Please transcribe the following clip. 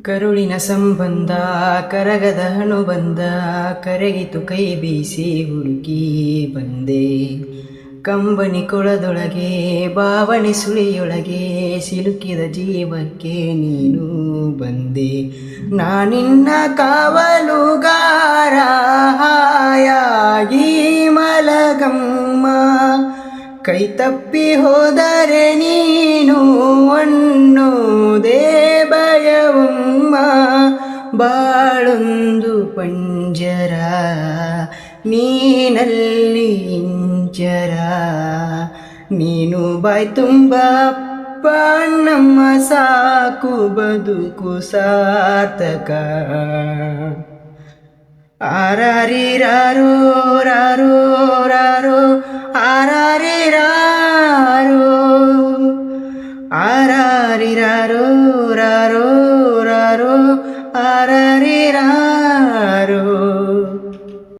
ಕರುಳಿನ ಸಂಬಂಧ ಕರಗದ ಹಣುಬಂಧ ಕರಗಿತು ಕೈ ಬೀಸಿ ಹುಡುಕಿ ಬಂದೆ. ಕಂಬನಿ ಕೊಳದೊಳಗೆ ಭಾವನೆ ಸುಳಿಯೊಳಗೆ ಸಿಲುಕಿದ ಜೀವಕ್ಕೆ ನೀನು ಬಂದೆ. ನಾನಿನ್ನ ಕಾವಲುಗಾರ ಹಾಯಾಗಿ ಮಲಗಮ್ಮ, ಕೈ ತಪ್ಪಿ ಹೋದರೆ ನೀನು ಅನ್ನೋದೇ ಭಯವಮ್ಮ. ಬಾಳೊಂದು ಪಂಜರ ನೀನಲ್ಲಿ ಇಂಚರ, ನೀನು ಬಾಯ್ ತುಂಬ ಅಪ್ಪ ನಮ್ಮ ಸಾಕು ಬದುಕು ಸಾರ್ಥಕ. ಆರಾರಿರಾರೋ ರಾರೋ ರಾರೋ ಆರಾರಿರಾರೋ ಆರಾರಿರಾರೋ ರಾರೋ ರಾರೋ ಆರಾರಿರಾರೋ.